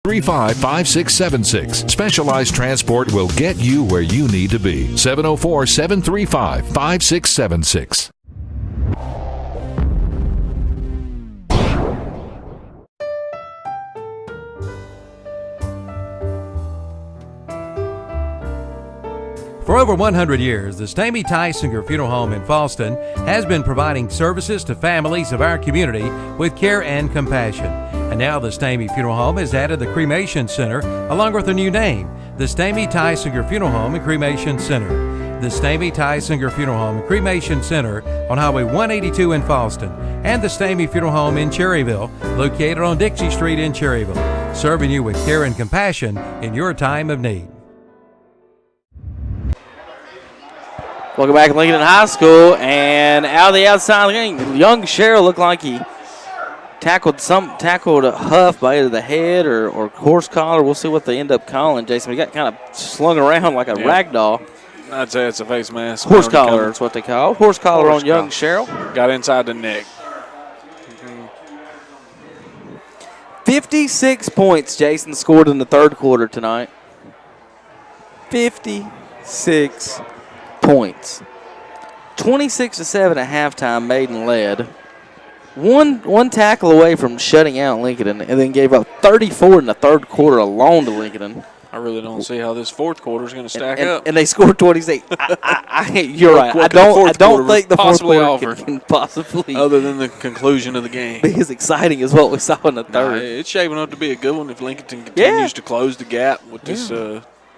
735-5676. Specialized transport will get you where you need to be. 704-735-5676. For over 100 years, the Stamey Tysinger Funeral Home in Fallston has been providing services to families of our community with care and compassion. And now the Stamey Funeral Home has added the Cremation Center along with a new name, the Stamey Tysinger Funeral Home and Cremation Center. The Stamey Tysinger Funeral Home and Cremation Center on Highway 182 in Fallston, and the Stamey Funeral Home in Cherryville, located on Dixie Street in Cherryville, serving you with care and compassion in your time of need. Welcome back to Lincolnton High School, and out of the outside of the game, young Sherrill looked like he tackled a Huff by either the head or horse collar. We'll see what they end up calling, Jason. He got kind of slung around like a rag doll. I'd say it's a face mask. Horse collar is what they call. Horse collar on young Sherrill. Got inside the neck. 56 points Jason scored in the third quarter tonight. 56 points. 26-7 at halftime, Maiden led. One tackle away from shutting out Lincolnton, and then gave up 34 in the third quarter alone to Lincolnton. I really don't see how this fourth quarter is going to stack up. And they scored 26. You're right. I don't think the fourth quarter can possibly. Other than the conclusion of the game. Be as exciting as what we saw in the third. It's shaping up to be a good one if Lincolnton continues to close the gap with this.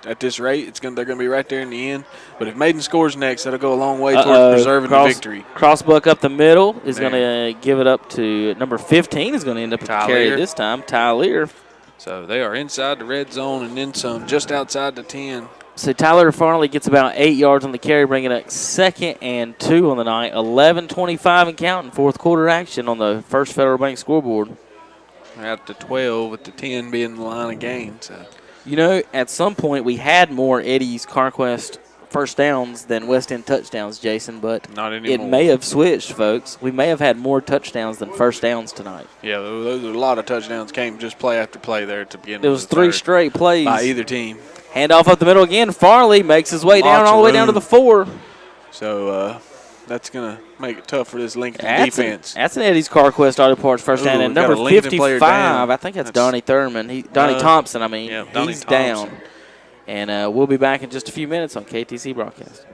At this rate, they're going to be right there in the end. But if Maiden scores next, that'll go a long way towards preserving the victory. Crossbuck up the middle is going to give it up to number 15. Is going to end up with the carry this time, Tyler. So they are inside the red zone and then some, just outside the 10. So Tyler Farley gets about 8 yards on the carry, bringing it 2nd and 2 on the night. 11:25 and counting, fourth quarter action on the First Federal Bank scoreboard. Out to 12 with the 10 being the line of gain. So. You know, at some point we had more Eddie's CarQuest first downs than West End touchdowns, Jason, but not anymore. It may have switched, folks. We may have had more touchdowns than first downs tonight. Yeah, those are a lot of touchdowns. Came just play after play there to begin. It was 3 straight plays by either team. Handoff up the middle again. Farley makes his way down all the way down to the 4. So that's going to make it tough for this Lincoln defense. That's an Eddie's CarQuest Auto Parts first down. And number 55, I think that's Donnie Thurman. Donnie Thompson, Yeah, he's down. And we'll be back in just a few minutes on KTC Broadcast.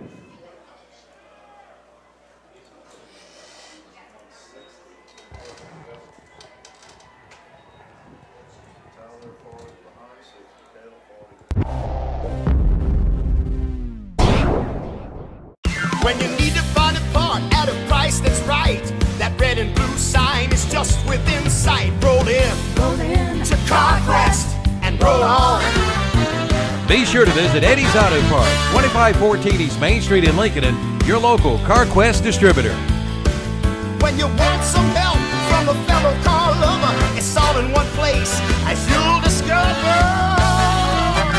When you need to find a part at a price that's right, that red and blue sign is just within sight. Roll in to CarQuest and roll on. Be sure to visit Eddie's Auto Parts, 2514 East Main Street in Lincolnton, your local CarQuest distributor. When you want some help from a fellow car lover, it's all in one place, as you'll discover.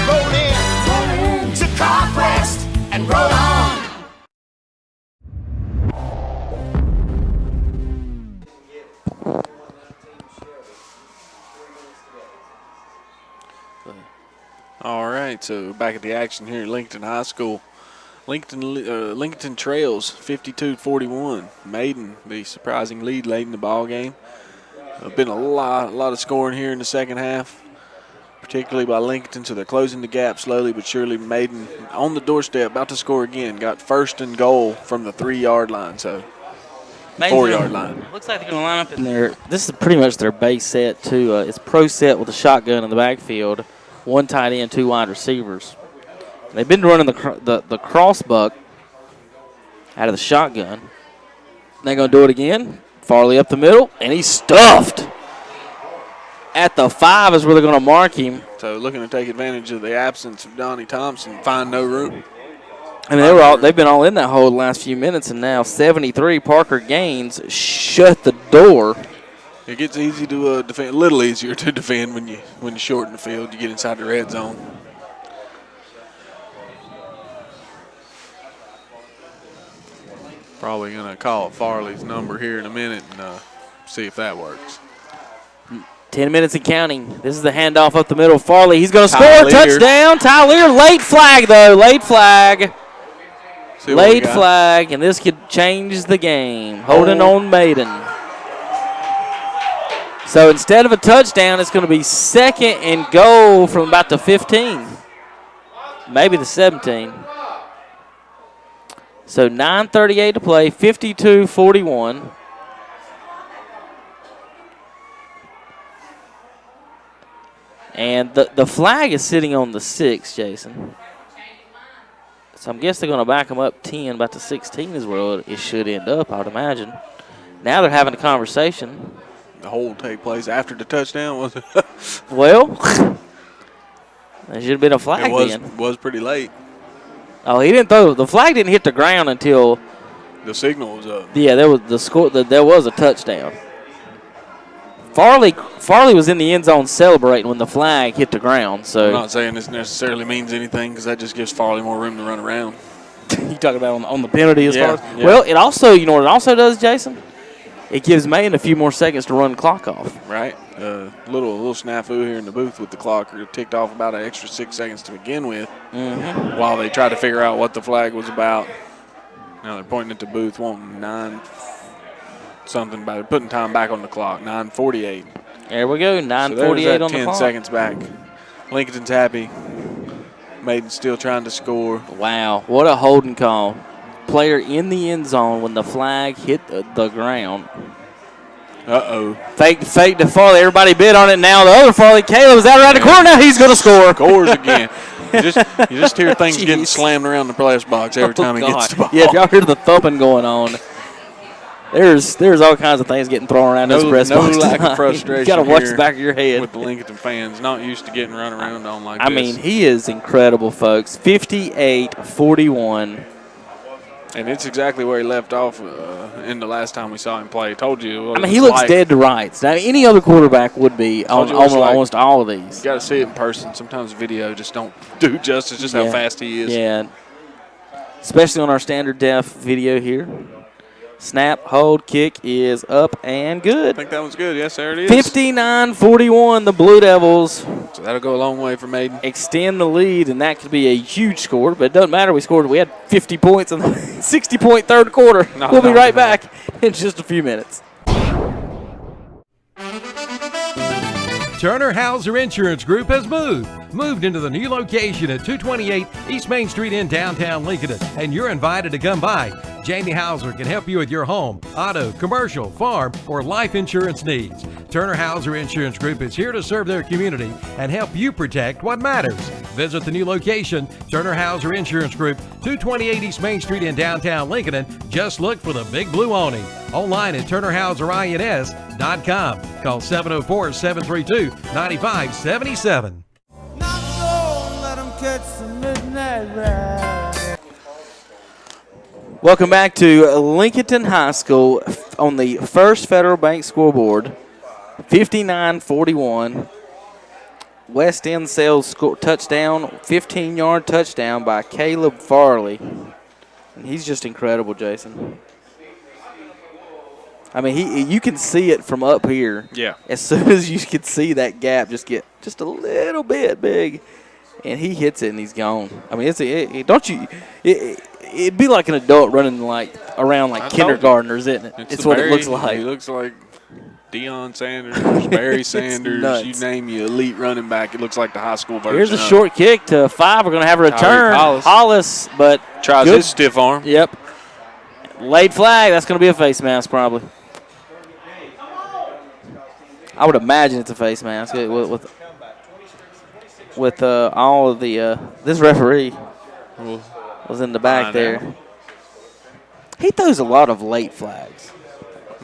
Roll in to CarQuest and roll on. All right, so back at the action here at Lincolnton High School. Lincolnton trails 52-41. Maiden, the surprising lead late in the ball game. Been a lot of scoring here in the second half, particularly by Lincolnton, so they're closing the gap slowly but surely. Maiden on the doorstep, about to score again. Got first and goal from the 3-yard line, so 4-yard line. Looks like they're going to line up in there. This is pretty much their base set, too. It's pro set with a shotgun in the backfield. 1 tight end, 2 wide receivers. They've been running the crossbuck out of the shotgun. They're going to do it again. Farley up the middle, and he's stuffed. At the 5 is where they're going to mark him. So looking to take advantage of the absence of Donnie Thompson, find no room. I mean, they've been all in that hole the last few minutes, and now 73, Parker Gaines shut the door. It gets easy to defend, a little easier to defend when you shorten the field. You get inside the red zone. Probably going to call Farley's number here in a minute and see if that works. 10 minutes and counting. This is the handoff up the middle. Farley, he's going to score. Tyler. Touchdown. Tyler, late flag, though. Late flag. See what we Late got. flag, and this could change the game. Holding on Maiden. So instead of a touchdown, it's going to be 2nd and goal from about the 15. Maybe the 17. So 9:38 to play, 52-41. And the flag is sitting on the 6, Jason. So I guess they're going to back them up 10, about the 16 is where it should end up, I would imagine. Now they're having a conversation. The hold take place after the touchdown, was it? Well, there should have been a flag then. Was pretty late. Oh, he didn't throw. The flag didn't hit the ground until. The signal was up. Yeah, there was the score. There was a touchdown. Farley was in the end zone celebrating when the flag hit the ground. So I'm not saying this necessarily means anything because that just gives Farley more room to run around. you talking about on the penalty as Yeah, far as? yeah. Well, it also, you know what it also does, Jason? It gives Maine a few more seconds to run the clock off. Right? Little snafu here in the booth with the clock ticked off about an extra 6 seconds to begin with while they try to figure out what the flag was about. Now they're pointing at the booth wanting 9 something by putting time back on the clock, 9:48. There we go, 9:48 on the 10 clock. seconds back. Lincolnton's happy. Maiden's still trying to score. Wow, what a holding call. Player in the end zone when the flag hit the ground. Uh-oh. Fake to Farley. Everybody bid on it now. The other Farley, Caleb's out around the corner. Now he's going to score. Scores again. You just hear things getting slammed around the press box every time he gets the ball. Yeah, if y'all hear the thumping going on, there's all kinds of things getting thrown around this press box. No lack tonight. of frustration. You got to watch here the back of your head. with the Lincolnton fans, not used to getting run around on like this. I mean, he is incredible, folks. 58-41. And it's exactly where he left off in the last time we saw him play. Told you. What I mean, it he was looks like. dead to rights. Now, any other quarterback would be on Told you what it's like. almost all of these. You got to see it in person. Sometimes video just don't do justice. Just how fast he is. Yeah, especially on our standard def video here. Snap, hold, kick is up and I good. think that was good. Yes, there it is. 59-41, the Blue Devils So that'll go a long way for Maiden. extend the lead, and that could be a huge score, but it doesn't matter. We had 50 points in the 60-point third quarter. We'll be right back in just a few minutes. Turner Hauser Insurance Group has moved into the new location at 228 East Main Street in downtown Lincolnton, and you're invited to come by. Jamie Hauser can help you with your home, auto, commercial, farm, or life insurance needs. Turner Hauser Insurance Group is here to serve their community and help you protect what matters. Visit the new location, Turner Hauser Insurance Group, 228 East Main Street in downtown Lincolnton. Just look for the big blue awning. Online at turnerhauserins.com. Call 704-732-9577. Welcome back to Lincolnton High School on the First Federal Bank scoreboard. 59-41. West End Sales touchdown, 15-yard touchdown by Caleb Farley. And he's just incredible, Jason. I mean, you can see it from up here. Yeah. As soon as you can see that gap just get just a little bit big, and he hits it and he's gone. I mean, it'd be like an adult running around like kindergartners, isn't it? It's what it looks like. He looks like Deion Sanders, Barry Sanders, nuts. you name your elite running back. It looks like the high school version. Here's a of it. short kick to 5. We're going to have a return. Hollis, but Tries good. his stiff arm. Yep. Late flag. That's going to be a face mask probably. I would imagine it's a face mask with all of the this referee was in the back there. He throws a lot of late flags.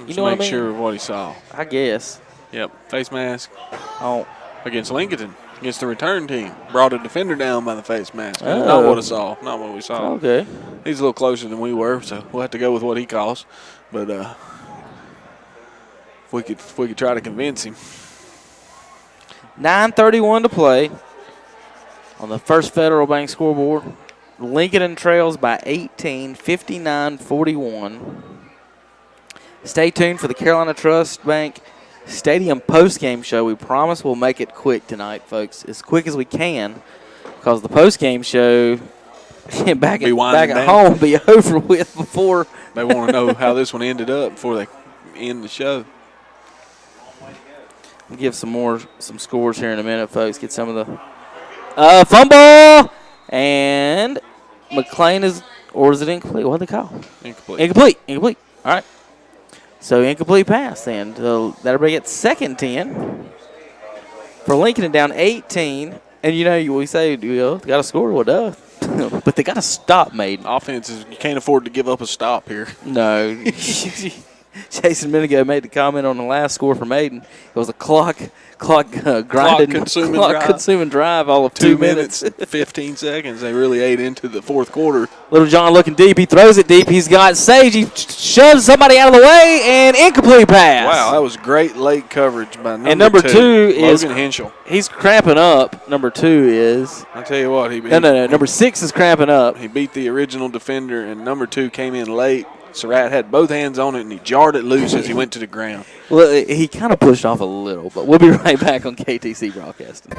You know what I mean? Sure of what he saw. I guess. Yep. Face mask Oh, against Lincolnton, against the return team. Brought a defender down by the face mask. Oh. Not what I saw. Not what we saw. okay. He's a little closer than we were, so we'll have to go with what he calls. But if we could try to convince him. 9:31 to play on the First Federal Bank scoreboard. Lincoln trails by 18, 59-41. Stay tuned for the Carolina Trust Bank Stadium post-game show. We promise we'll make it quick tonight, folks, as quick as we can, because the post-game show back at home will be over with before. They want to know how this one ended up before they end the show. We'll give some scores here in a minute, folks. Get some of the fumble, and McLean is, or is it incomplete? What do they call? Incomplete. All right. So incomplete pass then. That'll bring it 2nd 10 for Lincoln, down 18. And we say, got to score, well, duh. But they got to stop Maiden. Offenses, you can't afford to give up a stop here. No. Jason Minigo made the comment on the last score for Maiden. It was a consuming drive all of 2 minutes. 15 seconds. They really ate into the fourth quarter. Little John looking deep. He throws it deep. He's got Sage. He shoves somebody out of the way, and incomplete pass. Wow, that was great late coverage by number 2. And number 2 is Logan Henschel. He's cramping up. Number 2 is. I tell you what, No. Number 6 is cramping up. He beat the original defender, and number 2 came in late. Surratt had both hands on it, and he jarred it loose as he went to the ground. Well, he kind of pushed off a little, but we'll be right back on KTC Broadcasting.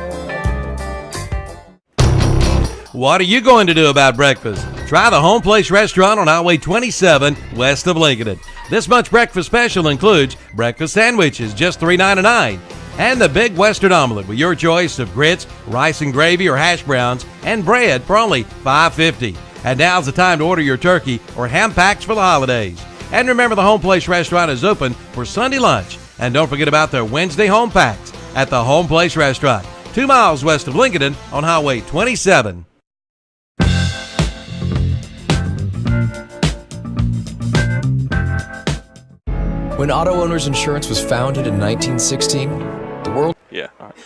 What are you going to do about breakfast? Try the Homeplace restaurant on Highway 27 west of Lincolnton. This month's breakfast special includes breakfast sandwiches, just $3.99, and the Big Western Omelet with your choice of grits, rice and gravy, or hash browns, and bread for only $5.50. And now's the time to order your turkey or ham packs for the holidays. And remember, the Homeplace restaurant is open for Sunday lunch. And don't forget about their Wednesday home packs at the Homeplace restaurant, 2 miles west of Lincolnton on Highway 27. When Auto Owners Insurance was founded in 1916, the world... Yeah. All right.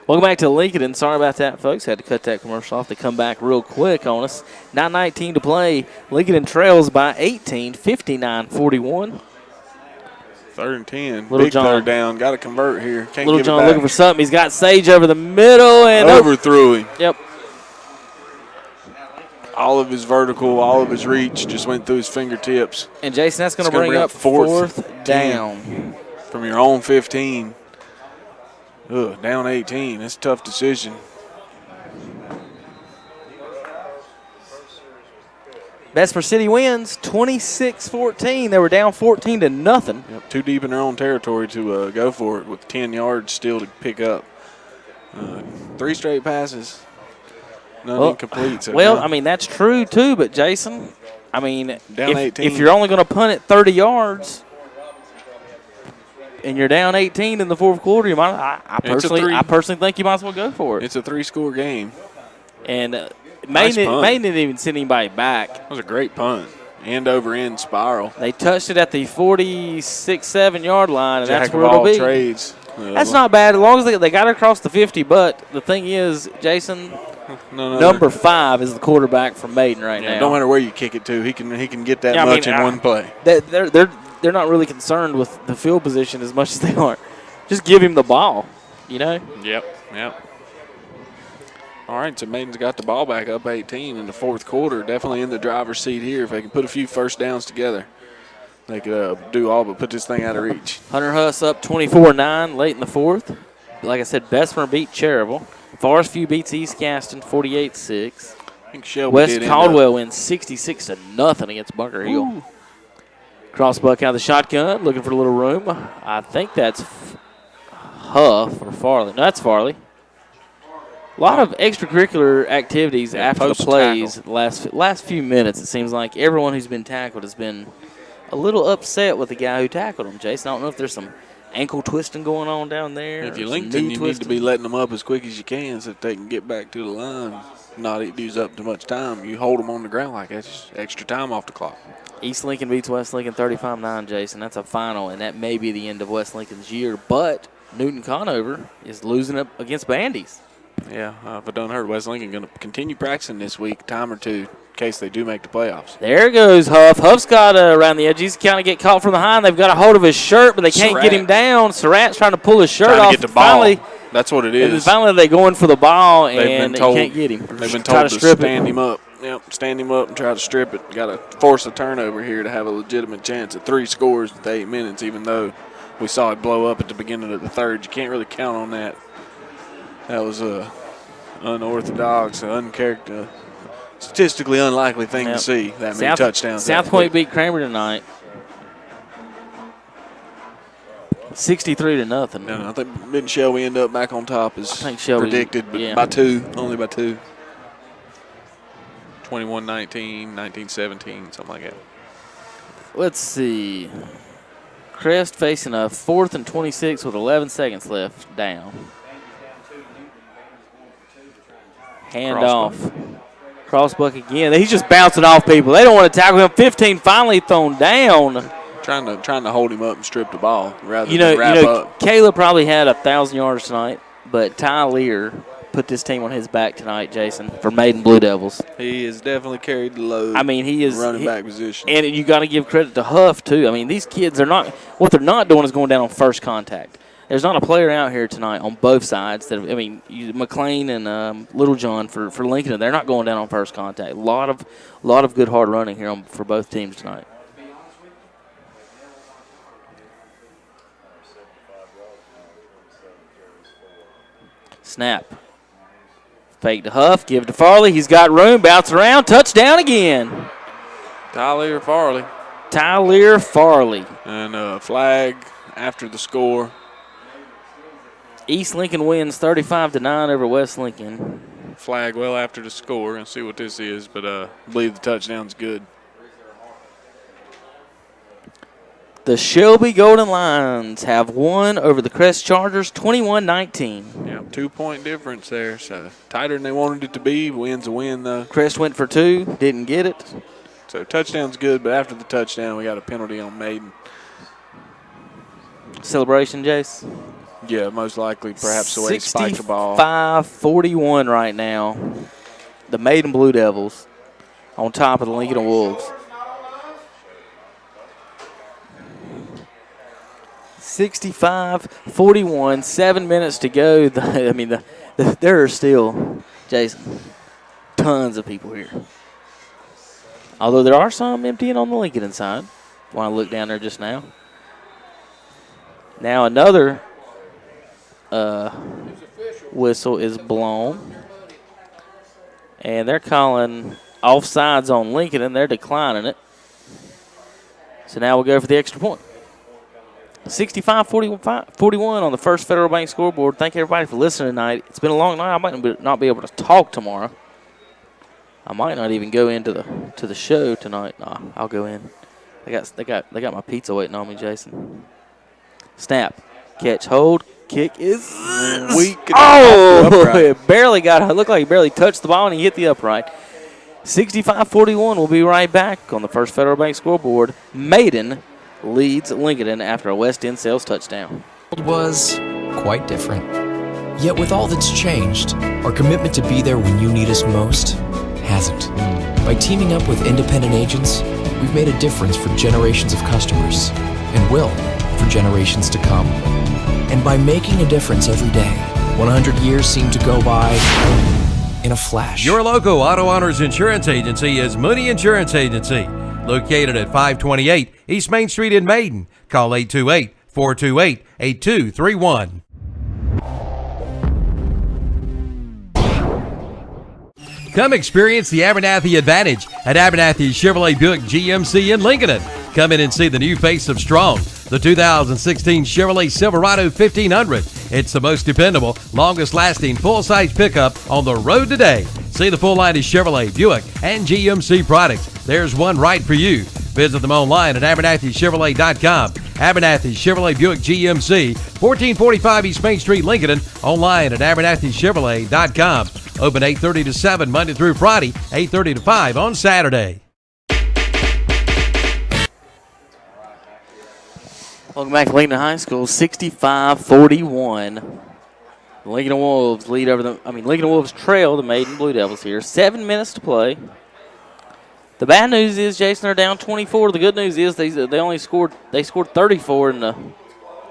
Welcome back to Lincoln. Sorry about that, folks. Had to cut that commercial off to come back real quick on us. 9:19 to play. Lincoln trails by 18, 59-41. 3rd and 10. Little Big John. 3rd down. Got to convert here. Can't Little give John it back. looking for something. He's got Sage over the middle. And overthrew him. Yep. All of his vertical, all of his reach just went through his fingertips. And Jason, that's going to bring up 4th down. From your own 15. Down 18. That's a tough decision. Vesper City wins 26-14. They were down 14-0. Yep, too deep in their own territory to go for it with 10 yards still to pick up. 3 straight passes. None incomplete. So I mean, that's true, too. But, Jason, I mean, down 18. If you're only going to punt it 30 yards and you're down 18 in the fourth quarter, you might. I personally think you might as well go for it. It's a 3-score game. And Nice Maiden punt. didn't even send anybody back. That was a great punt. End over end spiral. They touched it at the 46-7 yard line, and Jack that's of where it'll all be. trades. That's not bad as long as they got it across the 50. But the thing is, Jason, number 5 is the quarterback from Maiden right now. Don't matter where you kick it to, he can get that much in one play. They're not really concerned with the field position as much as they are. Just give him the ball, Yep. All right, so Maiden's got the ball back up 18 in the fourth quarter. Definitely in the driver's seat here. If they can put a few first downs together, they could do all but put this thing out of reach. Hunter Huss up 24-9 late in the fourth. Like I said, Bessemer beat Cherryville. Forest View beats East Gaston 48-6. I think Shelby West did Caldwell wins 66-0 against Bunker Hill. Crossbuck out of the shotgun, looking for a little room. I think that's Huff or Farley. No, that's Farley. A lot of extracurricular activities after the plays. The last few minutes, it seems like everyone who's been tackled has been a little upset with the guy who tackled him, Jason. I don't know if there's some ankle twisting going on down there. If you're Lincoln, you need to be letting them up as quick as you can so that they can get back to the line, not use up too much time. You hold them on the ground like that's extra time off the clock. East Lincoln beats West Lincoln 35-9, Jason. That's a final, and that may be the end of West Lincoln's year. But Newton Conover is losing up against Bandies. Yeah, if it don't hurt, West Lincoln going to continue practicing this week, time or two, in case they do make the playoffs. There goes Huff. Huff's got around the edge. He's kind of get caught from behind. They've got a hold of his shirt, but they can't get him down. Surratt's trying to pull his shirt off. Trying to get the ball. Finally, that's what it is. And finally they go in for the ball, and they can't get him. They've been told to stand him up. Yep, stand him up and try to strip it. Got to force a turnover here to have a legitimate chance at 3 scores with 8 minutes, even though we saw it blow up at the beginning of the third. You can't really count on that. That was a unorthodox, statistically unlikely thing to see. That many touchdowns. South Point beat Kramer tonight, 63-0. No, I think didn't Shelby end up back on top as predicted, but by 2, only by 2. 21-19, 19-17, something like that. Let's see. Crest facing a 4th and 26 with 11 seconds left down. Hand off. Crossbuck again. He's just bouncing off people. They don't want to tackle him. 15 finally thrown down. Trying to hold him up and strip the ball rather than wrap up. Caleb probably had 1,000 yards tonight, but Ty Lear put this team on his back tonight, Jason, for Maiden Blue Devils. He has definitely carried the load. I mean, he is running back position. And you got to give credit to Huff, too. I mean, these kids are not – what they're not doing is going down on first contact. There's not a player out here tonight on both sides. McLean and Littlejohn for Lincoln, they're not going down on first contact. A lot of good hard running here for both teams tonight. Snap. Fake to Huff. Give it to Farley. He's got room. Bounce around. Touchdown again. Tyler Farley. And flag after the score. East Lincoln wins 35-9 over West Lincoln. Flag well after the score. And see what this is, but I believe the touchdown's good. The Shelby Golden Lions have won over the Crest Chargers 21-19. Yeah, 2-point difference there. So tighter than they wanted it to be. Win's a win, though. Crest went for 2, didn't get it. So touchdown's good, but after the touchdown, we got a penalty on Maiden. Celebration, Jace? Yeah, most likely, perhaps the way he spiked the ball. 65-41 right now. The Maiden Blue Devils on top of the Lincoln Wolves. 65-41, 7 minutes to go. There are still, Jason, tons of people here. Although there are some emptying on the Lincoln side. When I look down there just now. Now another whistle is blown. And they're calling offsides on Lincoln, and they're declining it. So now we'll go for the extra point. 65-41 on the First Federal Bank scoreboard. Thank everybody for listening tonight. It's been a long night. I might not be able to talk tomorrow. I might not even go into the show tonight. Nah, I'll go in. They got my pizza waiting on me, Jason. Snap, catch, hold, kick is weak. It barely got. It looked like he barely touched the ball and he hit the upright. 65-41. We'll be right back on the First Federal Bank scoreboard. Maiden leads Lincoln after a West End sales touchdown. It was quite different. Yet with all that's changed, our commitment to be there when you need us most hasn't. By teaming up with independent agents, we've made a difference for generations of customers and will for generations to come. And by making a difference every day, 100 years seem to go by in a flash. Your local auto owners insurance agency is Mooney Insurance Agency, located at 528 East Main Street in Maiden. Call 828-428-8231. Come experience the Abernathy Advantage at Abernathy Chevrolet Buick GMC in Lincolnton. Come in and see the new face of Strong, the 2016 Chevrolet Silverado 1500. It's the most dependable, longest-lasting full-size pickup on the road today. See the full line of Chevrolet, Buick, and GMC products. There's one right for you. Visit them online at AbernathyChevrolet.com. Abernathy Chevrolet Buick GMC, 1445 East Main Street, Lincoln. Online at AbernathyChevrolet.com. Open 8:30 to 7 Monday through Friday, 8:30 to 5 on Saturday. Welcome back to Lincoln High School, 65-41. The Lincoln Wolves lead over Lincoln Wolves trail the Maiden Blue Devils here. 7 minutes to play. The bad news is, Jason, they're down 24. The good news is they scored 34 in the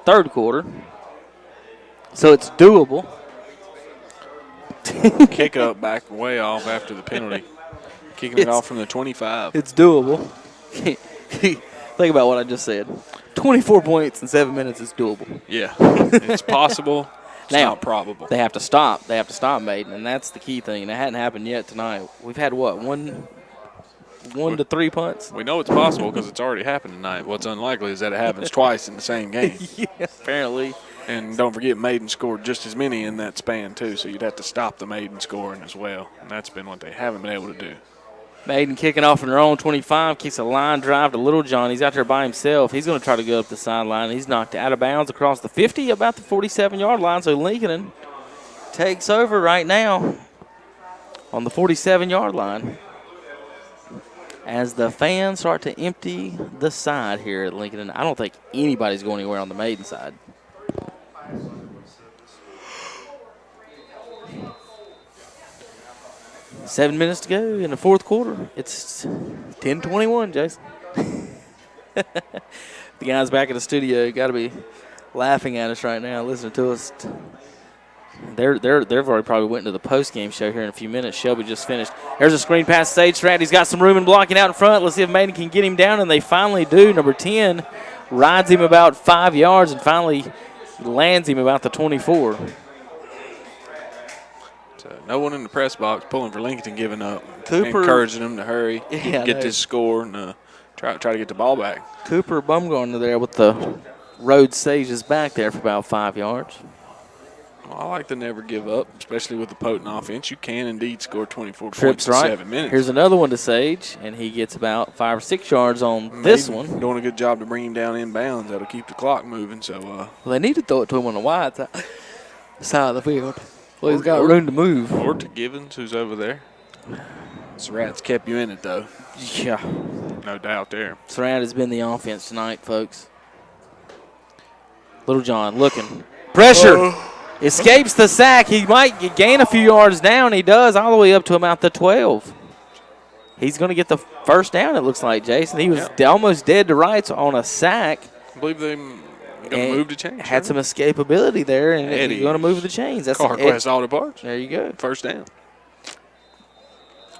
third quarter. So it's doable. Kick up back way off after the penalty. Kicking it off from the 25. It's doable. Think about what I just said. 24 points in 7 minutes is doable. Yeah, it's possible. It's Now, not probable. They have to stop. They have to stop Maiden, and that's the key thing. And it hadn't happened yet tonight. We've had, what, one to 3 punts? We know it's possible because it's already happened tonight. What's unlikely is that it happens twice in the same game. Yeah, apparently. And don't forget, Maiden scored just as many in that span, too, so you'd have to stop the Maiden scoring as well. And that's been what they haven't been able to do. Maiden kicking off in their own 25, kicks a line drive to Little John. He's out there by himself. He's going to try to go up the sideline. He's knocked out of bounds across the 50, about the 47-yard line. So Lincoln takes over right now on the 47-yard line as the fans start to empty the side here at Lincoln. I don't think anybody's going anywhere on the Maiden side. Seven minutes to go in the fourth quarter. It's 10-21, Jason. The guys back in the studio got to be laughing at us right now, listening to us. They've already probably went into the post-game show here in a few minutes. Shelby just finished. There's a screen pass to Sage Stratton. He's got some room and blocking out in front. Let's see if Maiden can get him down, and they finally do. Number 10 rides him about 5 yards and finally lands him about the 24. No one in the press box pulling for Lincoln, giving up. Cooper encouraging them to hurry, Yeah, get this score, and try to get the ball back. Cooper Bumgarner there with the road sages back there for about 5 yards. Well, I like to never give up, especially with the potent offense. You can indeed score 24 Trips points in right. 7 minutes. Here's another one to Sage, and he gets about 5 or 6 yards on this one. Doing a good job to bring him down inbounds. That'll keep the clock moving. So, Well, they need to throw it to him on the wide side of the field. Well, he's got room to move. Or to Givens, who's over there. Surratt's kept you in it, though. Yeah. No doubt there. Surratt has been the offense tonight, folks. Little John looking. Pressure. Escapes the sack. He might gain a few yards down. He does, all the way up to about the 12. He's going to get the first down, it looks like, Jason. He was almost dead to rights on a sack. I believe they're going to move the chains. Had some escapability there, and he's going to move the chains. That's CarQuest Auto Parts. There you go. First down.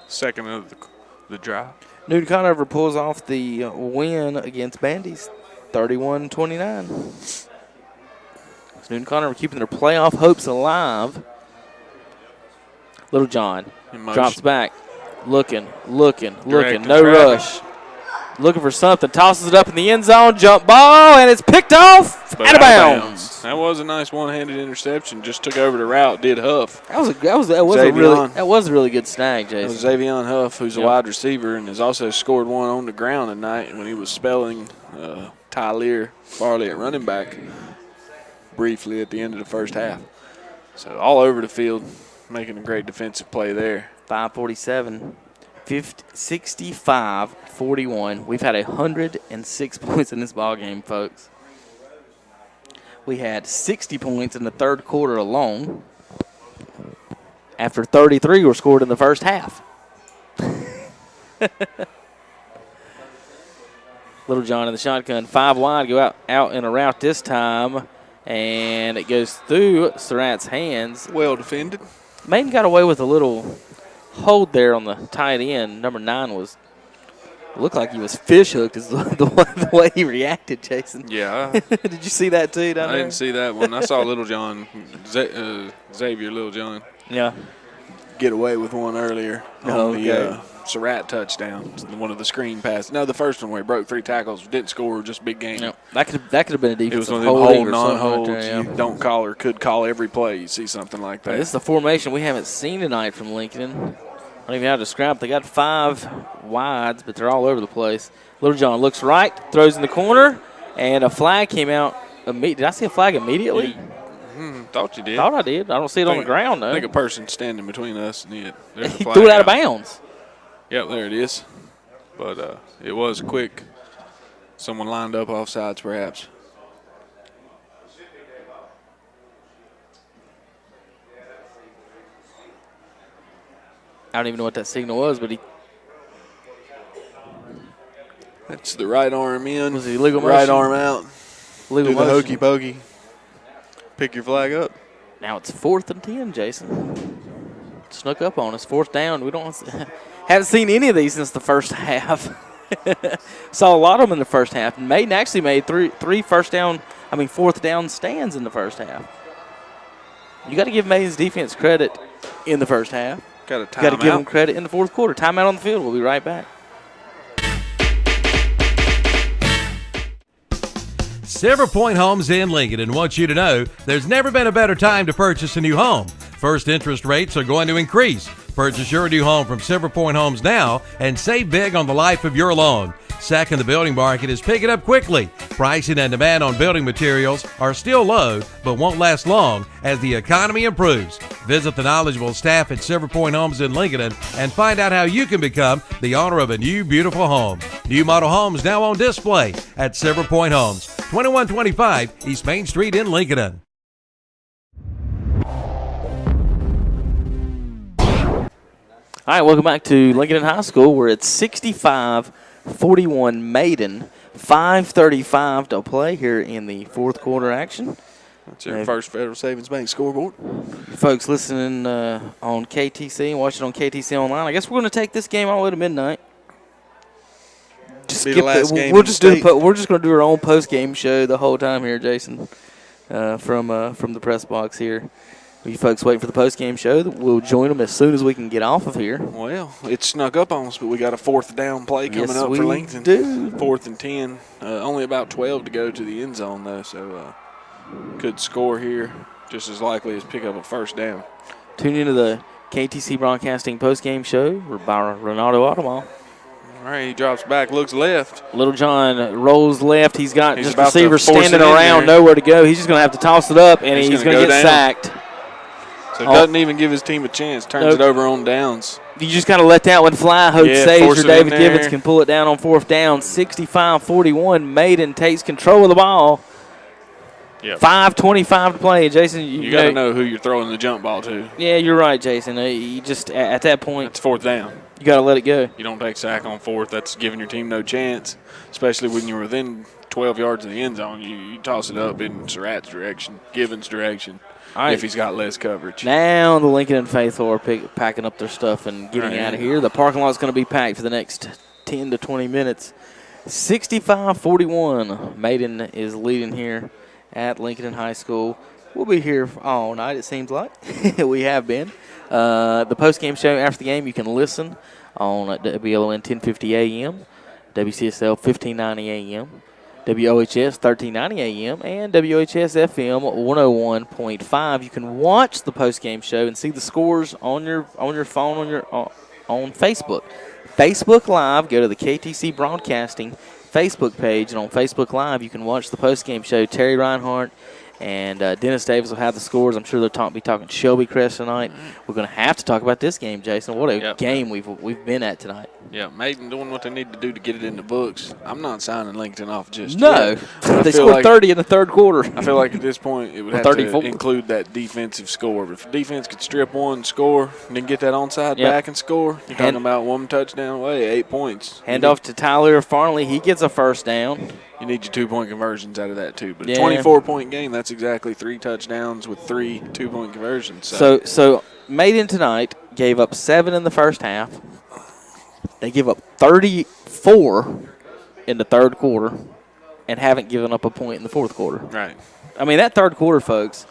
Second of the drive. Newton Conover pulls off the win against Bandy's, 31-29. Newton Conover keeping their playoff hopes alive. Little John drops back, looking, no rush. Looking for something, tosses it up in the end zone, jump ball, and it's picked off out of bounds. That was a nice one-handed interception. Just took over the route, did Huff. That was a really good snag, Jason. It was Xavion Huff, who's a wide receiver and has also scored one on the ground tonight when he was spelling Tyler Farley at running back briefly at the end of the first half. So all over the field, making a great defensive play there. 5:47, 65-41. We've had 106 points in this ball game, folks. We had 60 points in the third quarter alone, after 33 were scored in the first half. Little John in the shotgun, 5 wide, go out in a route this time, and it goes through Surratt's hands. Well defended. Maiden got away with a little hold there on the tight end. Number 9 looked like he was fish hooked is the way he reacted, Jason. Yeah. Did you see that too down there? I didn't see that one. I saw Little John, Xavier Little John. Yeah. Get away with one earlier on the Surratt touchdown. One of the screen passes. No, the first one where he broke 3 tackles, didn't score, just big game. Yeah. That could have been a defensive It was one of holding them hold, non-holds. Right there, You don't call or could call every play. You see something like that. This is the formation we haven't seen tonight from Lincoln. I don't even know how to describe it. They got 5 wides, but they're all over the place. Little John looks right, throws in the corner, and a flag came out. Did I see a flag immediately? Thought you did. Thought I did. I don't see it on the ground, though. I think a person standing between us and it. He threw it out of bounds. Yep, there it is. But it was quick. Someone lined up offsides, perhaps. I don't even know what that signal was, but That's the right arm in. Was it illegal right motion? arm out. Legal Do the motion. hokey pokey. Pick your flag up. Now it's 4th and 10, Jason. Snuck up on us. 4th down. We don't haven't seen any of these since the first half. Saw a lot of them in the first half. Maiden actually made three fourth down stands in the first half. You got to give Maiden's defense credit in the first half. Got to give them credit in the fourth quarter. Timeout on the field. We'll be right back. Silver Point Homes in Lincolnton wants you to know there's never been a better time to purchase a new home. First, interest rates are going to increase. Purchase your new home from Silver Point Homes now and save big on the life of your loan. Second, the building market is picking up quickly. Pricing and demand on building materials are still low, but won't last long as the economy improves. Visit the knowledgeable staff at Silver Point Homes in Lincolnton and find out how you can become the owner of a new, beautiful home. New model homes now on display at Silver Point Homes, 2125 East Main Street in Lincolnton. All right, welcome back to Lincolnton High School. We're at 65-41 Maiden. 5:35 to play here in the fourth quarter action. That's your first Federal Savings Bank scoreboard. Folks listening on KTC and watching on KTC Online, I guess we're going to take this game all the way to midnight. Be the last game we're just going to do our own post-game show the whole time here, Jason, from the press box here. You folks waiting for the post-game show. We'll join them as soon as we can get off of here. Well, it snuck up on us, but we got a fourth down play coming up for Lincoln. Do. 4th and 10. Only about 12 to go to the end zone, though, so could score here just as likely as pick up a first down. Tune into the KTC Broadcasting post-game show by Renato Automotive. All right, he drops back, looks left. Little John rolls left. He's got just about to receivers force standing it in around, there. nowhere to go. He's just going to have to toss it up, and he's going to get sacked. So doesn't even give his team a chance. Turns it over on downs. You just kind of let that one fly. Hope saves force or it David in Gibbons there. can pull it down on fourth down. 65-41. Maiden takes control of the ball. Yep. 5:25 to play. Jason, You got to know who you're throwing the jump ball to. Yeah, you're right, Jason. You just at that point, It's fourth down. you got to let it go. You don't take sack on fourth. That's giving your team no chance, especially when you're within 12 yards of the end zone. You toss it up in Surratt's direction, Gibbons' direction, if he's got less coverage. Now the Lincoln faithful are packing up their stuff and getting out of here. The parking lot's going to be packed for the next 10 to 20 minutes. 65-41. Maiden is leading here at Lincoln High School. We'll be here all night, it seems like. We have been. The post-game show after the game, you can listen on WLON 1050 AM, WCSL 1590 AM, WOHS 1390 AM, and WHS FM 101.5. You can watch the post-game show and see the scores on your phone on Facebook. Facebook Live, go to the KTC Broadcasting Facebook page, and on Facebook Live you can watch the post-game show. Terry Reinhardt and Dennis Davis will have the scores. I'm sure they'll be talking Shelby Crest tonight. We're going to have to talk about this game, Jason. What a game we've been at tonight. Yeah, Maiden doing what they need to do to get it in the books. I'm not signing Lincoln off just yet. No, they scored 30 in the third quarter. I feel like at this point it would have 34. to include that defensive score. If defense could strip one, score, and then get that onside back and score, you're talking about one touchdown away, 8 points. Hand off to Tyler Farley. He gets a first down. You need your 2-point conversions out of that too. But a 24-point game, that's exactly 3 touchdowns with 3 2-point conversions. So Maiden tonight gave up 7 in the first half. They give up 34 in the third quarter and haven't given up a point in the fourth quarter. Right. I mean, that third quarter, folks,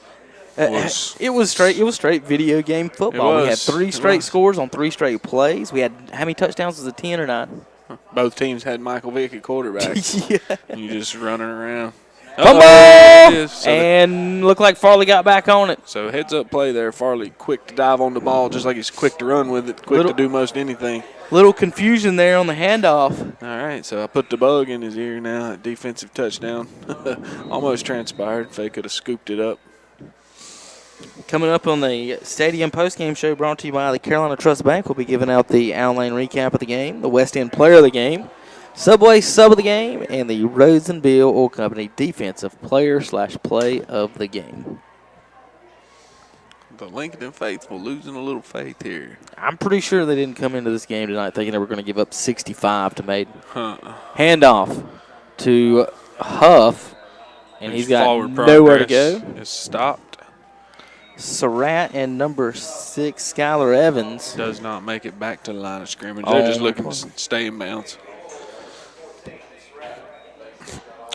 it was straight video game football. We had 3 straight scores on 3 straight plays. We had how many touchdowns? Was it 10 or 9? Both teams had Michael Vick at quarterback. Yeah. You just running around. Fumble! And looked like Farley got back on it. So heads-up play there. Farley quick to dive on the ball just like he's quick to run with it, quick to do most anything. Little confusion there on the handoff. All right, so I put the bug in his ear now. A defensive touchdown. Almost transpired if they could have scooped it up. Coming up on the Stadium postgame show brought to you by the Carolina Trust Bank, we'll be giving out the Al Lane recap of the game, the West End player of the game, Subway sub of the game, and the Rhodes and Bill Oil Company defensive player/play of the game. The Lincoln faithful losing a little faith here. I'm pretty sure they didn't come into this game tonight thinking they were going to give up 65 to Maiden. Handoff to Huff, and he's got nowhere to go. It's stopped. Surratt and number 6, Skylar Evans. Does not make it back to the line of scrimmage. They're just looking to stay in bounds.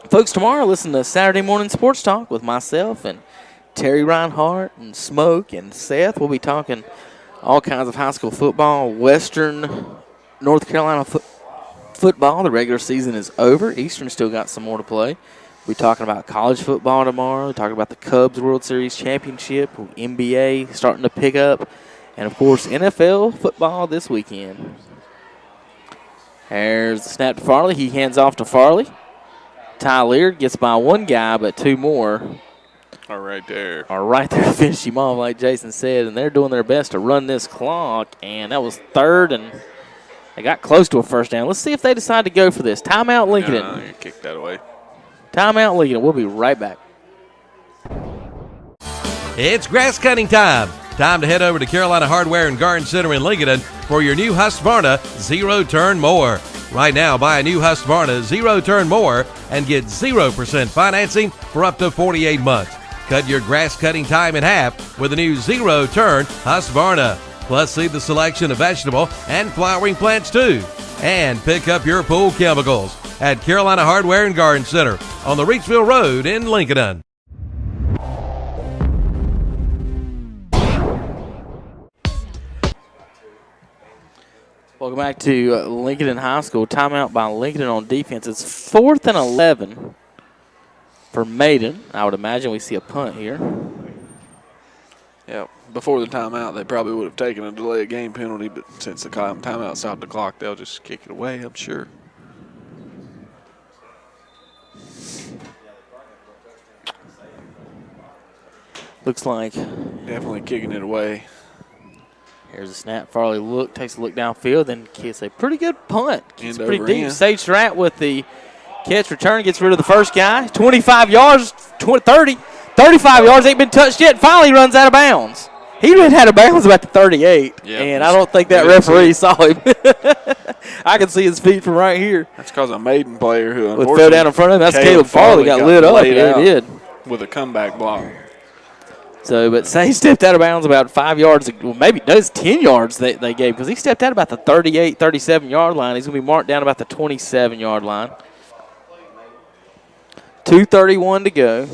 Folks, tomorrow listen to Saturday Morning Sports Talk with myself and Terry Reinhardt and Smoke and Seth. We'll be talking all kinds of high school football, Western North Carolina football. The regular season is over. Eastern still got some more to play. We'll be talking about college football tomorrow, talking about the Cubs World Series Championship, NBA starting to pick up, and, of course, NFL football this weekend. There's the snap to Farley. He hands off to Farley. Ty Leard gets by one guy, but two more are right there to finish him off, like Jason said, and they're doing their best to run this clock, and that was third, and they got close to a first down. Let's see if they decide to go for this. Timeout, Lincoln. No, you kick that away. Timeout, Lincoln. We'll be right back. It's grass cutting time. Time to head over to Carolina Hardware and Garden Center in Lincolnton for your new Husqvarna zero-turn mower. Right now, buy a new Husqvarna zero-turn mower and get 0% financing for up to 48 months. Cut your grass cutting time in half with a new zero-turn Husqvarna. Plus, see the selection of vegetable and flowering plants too. And pick up your pool chemicals at Carolina Hardware and Garden Center on the Reachville Road in Lincolnton. Welcome back to Lincolnton High School. Timeout by Lincolnton on defense. It's 4th and 11 for Maiden. I would imagine we see a punt here. Yeah, before the timeout, they probably would have taken a delay of game penalty, but since the timeout stopped the clock, they'll just kick it away, I'm sure. Looks like definitely kicking it away. Here's a snap. Farley takes a look downfield, then gets a pretty good punt. It's pretty deep. End. Sage Strat with the catch return, gets rid of the first guy. 25 yards, 30, 35 yards, ain't been touched yet. Finally runs out of bounds. He ran out of bounds about the 38, and I don't think that referee saw him. I can see his feet from right here. That's because a Maiden player who unfortunately fell down in front of him. That's Caleb Farley got lit up. Yeah, he did. With a comeback block. So, but Sage stepped out of bounds about 5 yards. Well, maybe those 10 yards they gave because he stepped out about the 38, 37-yard line. He's going to be marked down about the 27-yard line. 2:31 to go.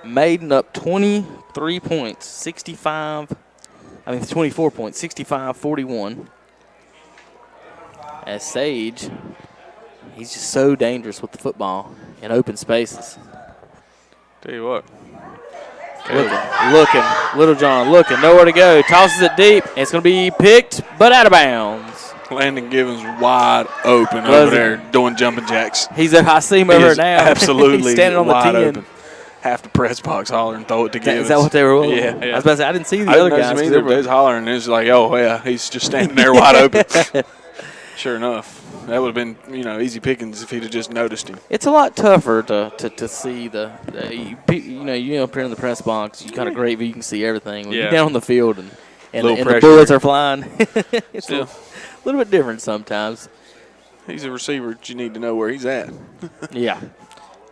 Maiden up 23 points, 24 points, 65-41. As Sage, he's just so dangerous with the football in open spaces. Tell you what. Looking, Little John looking, nowhere to go. Tosses it deep. It's going to be picked, but out of bounds. Landon Givens wide open over there doing jumping jacks. I see him over now. Absolutely He's standing on the 10. Open. Half the press box hollering, throw it to Givens. Is that what they were doing? Yeah. I was about to say, I didn't see the other guys. They was hollering, and it's like, oh, yeah, he's just standing there wide open. Sure enough. That would have been, easy pickings if he'd have just noticed him. It's a lot tougher to see you up here in the press box. You got a great view. You can see everything. When you're down on the field and the bullets are flying, it's a little bit different sometimes. He's a receiver that you need to know where he's at. Yeah.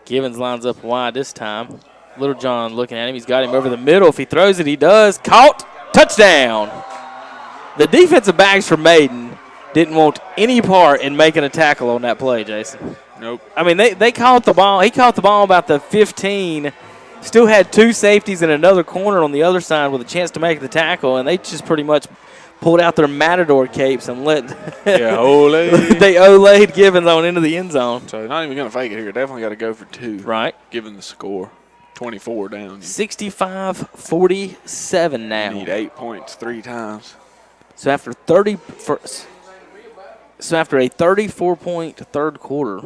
Givens lines up wide this time. Little John looking at him. He's got him over the middle. If he throws it, he does. Caught. Touchdown. The defensive backs for Maiden didn't want any part in making a tackle on that play, Jason. Nope. I mean, they caught the ball. He caught the ball about the 15. Still had two safeties in another corner on the other side with a chance to make the tackle, and they just pretty much pulled out their Matador capes and let they olayed Givens on into the end zone. So not even going to fake it here. Definitely got to go for two. Right. Given the score. 24 down. 65-47 now. Need 8 points 3 times. So after a 34-point third quarter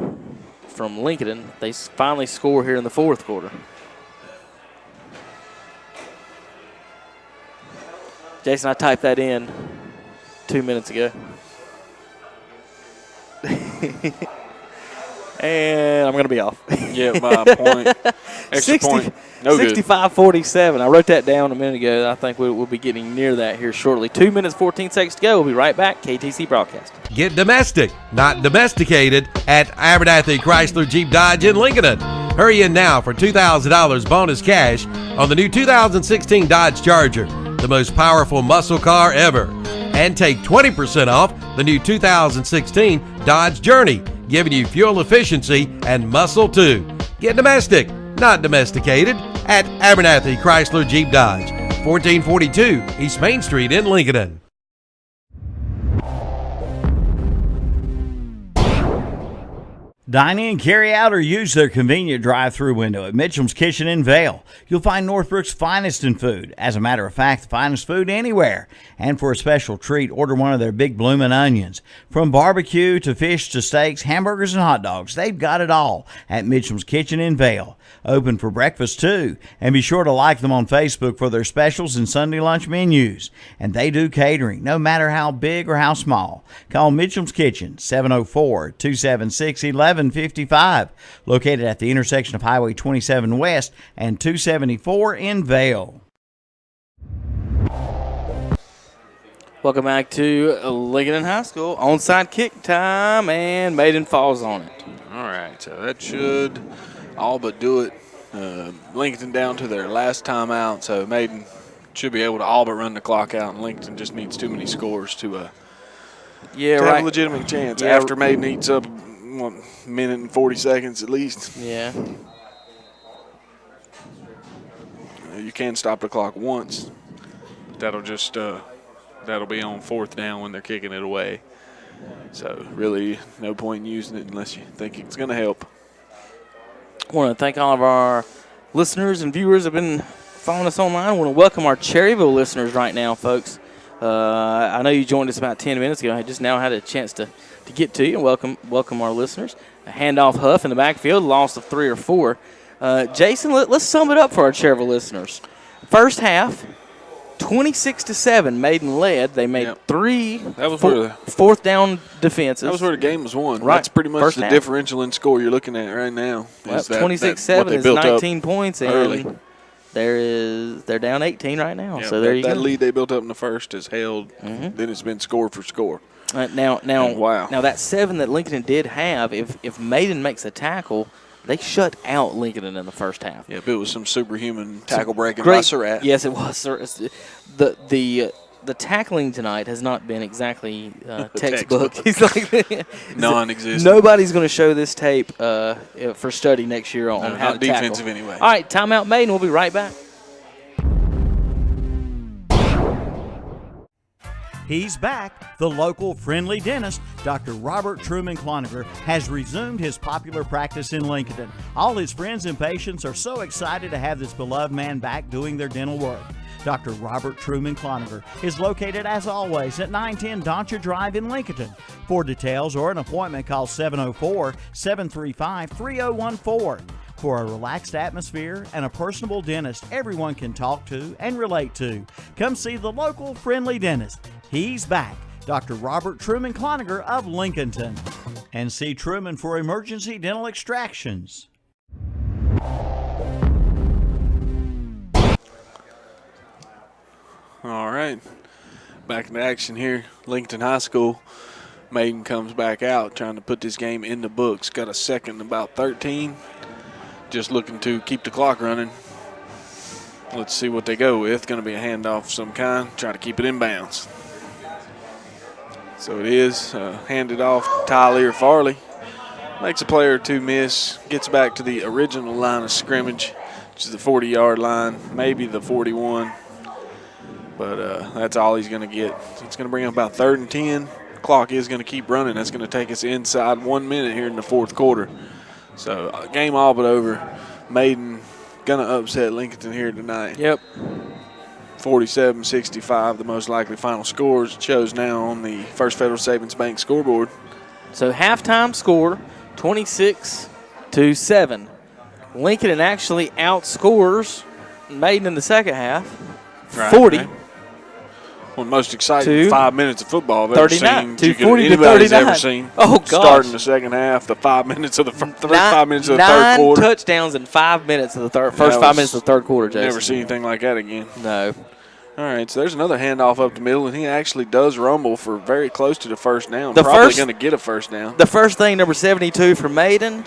from Lincolnton, they finally score here in the fourth quarter. Jason, I typed that in 2 minutes ago. And I'm going to be off. Yeah, by a point. Extra point. No 65-47. I wrote that down a minute ago. I think we'll be getting near that here shortly. 2 minutes, 14 seconds to go. We'll be right back. KTC broadcast. Get domestic, not domesticated, at Abernathy Chrysler Jeep Dodge in Lincolnton. Hurry in now for $2,000 bonus cash on the new 2016 Dodge Charger, the most powerful muscle car ever. And take 20% off the new 2016 Dodge Journey. giving you fuel efficiency and muscle too. Get domestic, not domesticated, at Abernathy Chrysler Jeep Dodge, 1442 East Main Street in Lincolnton. Dine in, carry out, or use their convenient drive-through window at Mitchum's Kitchen in Vale. You'll find Northbrook's finest in food. As a matter of fact, the finest food anywhere. And for a special treat, order one of their big bloomin' onions. From barbecue to fish to steaks, hamburgers, and hot dogs, they've got it all at Mitchum's Kitchen in Vale. Open for breakfast, too. And be sure to like them on Facebook for their specials and Sunday lunch menus. And they do catering, no matter how big or how small. Call Mitchum's Kitchen, 704-276-1155. Located at the intersection of Highway 27 West and 274 in Vale. Welcome back to Lincolnton High School. Onside kick time, and Maiden falls on it. All right, so that should all but do it. Lincolnton down to their last timeout, so Maiden should be able to all but run the clock out, and Lincolnton just needs too many scores to have a legitimate chance after Maiden eats up 1 minute and 40 seconds at least. Yeah. You can stop the clock once. That'll just that'll be on 4th down when they're kicking it away. So really no point in using it unless you think it's going to help. I want to thank all of our listeners and viewers who have been following us online. I want to welcome our Cherryville listeners right now, folks. I know you joined us about 10 minutes ago. I just now had a chance to get to you. Welcome our listeners. A handoff Huff in the backfield, loss of 3 or 4. Jason, let's sum it up for our Cherryville listeners. First half, 26-7, Maiden led. They made 3 4th down defenses. That was where the game was won. Right. That's pretty much First the half. differential in score you're looking at right now. 26-7 is 19 points, early. and they're down 18 right now. Yeah, so there you go. That lead they built up in the first is held. Then it's been score for score. Now, that 7 that Lincoln did have, if Maiden makes a tackle, they shut out Lincoln in the first half. Yeah, it was some superhuman tackle breaking by Surratt. Yes, it was. The tackling tonight has not been exactly textbook. He's like non-existent. Nobody's going to show this tape for study next year on how to defensive tackle. anyway. All right, timeout, Maiden. We'll be right back. He's back. The local friendly dentist, Dr. Robert Truman Cloninger, has resumed his popular practice in Lincolnton. All his friends and patients are so excited to have this beloved man back doing their dental work. Dr. Robert Truman Cloninger is located, as always, at 910 Doncha Drive in Lincolnton. For details or an appointment, call 704-735-3014. For a relaxed atmosphere and a personable dentist everyone can talk to and relate to, come see the local friendly dentist. He's back, Dr. Robert Truman Cloninger of Lincolnton. And see Truman for emergency dental extractions. All right, back in action here. Lincolnton High School. Maiden comes back out trying to put this game in the books. Got a second and about 13. Just looking to keep the clock running. Let's see what they go with. Going to be a handoff of some kind. Try to keep it in bounds. So it is handed off to Tyler Farley. Makes a player or two miss. Gets back to the original line of scrimmage, which is the 40-yard line, maybe the 41. But that's all he's going to get. It's going to bring up about 3rd and 10. Clock is going to keep running. That's going to take us inside 1 minute here in the 4th quarter. So game all but over. Maiden going to upset Lincolnton here tonight. Yep. 47-65, the most likely final scores. It shows now on the First Federal Savings Bank scoreboard. So halftime score, 26-7. Lincoln actually outscores Maiden in the second half, 40. Right. One of the most exciting 5 minutes of football I've ever 39, seen. 240 to anybody's 39. ever seen. Oh, gosh. Starting the second half, the 5 minutes of the third quarter. 9 touchdowns in 5 minutes of the first 5 minutes of the third quarter, Jason. Never seen anything like that again. No. All right, so there's another handoff up the middle, and he actually does rumble for very close to the first down. Probably going to get a first down. The first thing number 72 for Maiden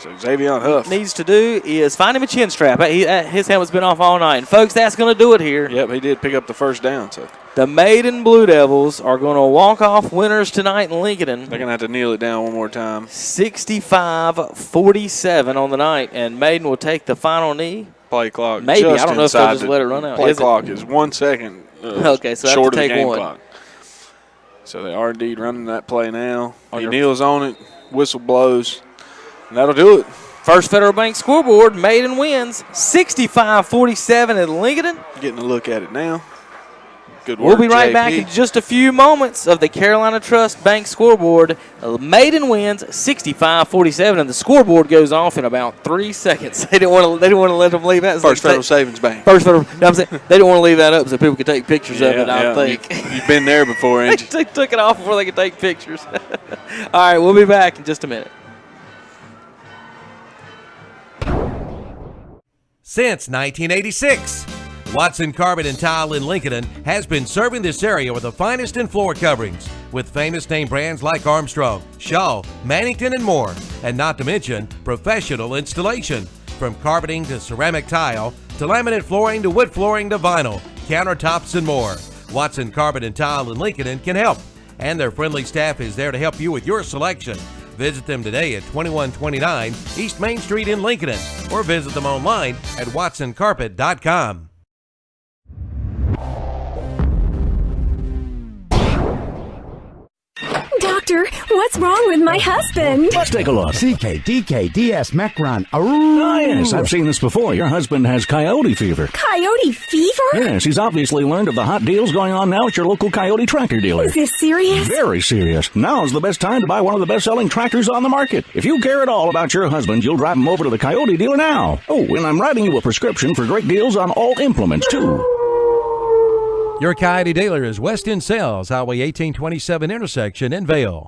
needs to do is find him a chin strap. His helmet's been off all night. And, folks, that's going to do it here. Yep, he did pick up the first down. So The Maiden Blue Devils are going to walk off winners tonight in Lincoln. They're going to have to kneel it down one more time. 65-47 on the night, and Maiden will take the final knee. Play clock. Maybe. Just I don't know if they'll inside just the let it run out. Play clock is 1 second okay, so short of have the to take game one. clock. So they are indeed running that play now. On He your- kneels on it, whistle blows, and that'll do it. First Federal Bank scoreboard, Maiden wins 65-47 at Lincoln. Getting a look at it now. Good work, We'll be right JP. back in just a few moments of the Carolina Trust Bank scoreboard. Maiden wins 65-47, and the scoreboard goes off in about 3 seconds. They didn't want to let them leave that. First Federal Savings Bank. First Federal. No, I'm saying they didn't want to leave that up so people could take pictures of it. I think You've been there before, ain't you? they took it off before they could take pictures. All right, we'll be back in just a minute. Since 1986, Watson Carpet and Tile in Lincoln has been serving this area with the finest in floor coverings with famous name brands like Armstrong, Shaw, Mannington, and more. And not to mention professional installation. From carpeting to ceramic tile to laminate flooring to wood flooring to vinyl, countertops, and more. Watson Carpet and Tile in Lincoln can help. And their friendly staff is there to help you with your selection. Visit them today at 2129 East Main Street in Lincoln or visit them online at watsoncarpet.com. Doctor, what's wrong with my husband? Let's take a look. CKDKDS Macron. Oh, yes, I've seen this before. Your husband has coyote fever. Coyote fever? Yes, he's obviously learned of the hot deals going on now at your local coyote tractor dealer. Is this serious? Very serious. Now's the best time to buy one of the best-selling tractors on the market. If you care at all about your husband, you'll drive him over to the coyote dealer now. Oh, and I'm writing you a prescription for great deals on all implements, too. Your Coyote dealer is West End Sales, Highway 1827 intersection in Vale.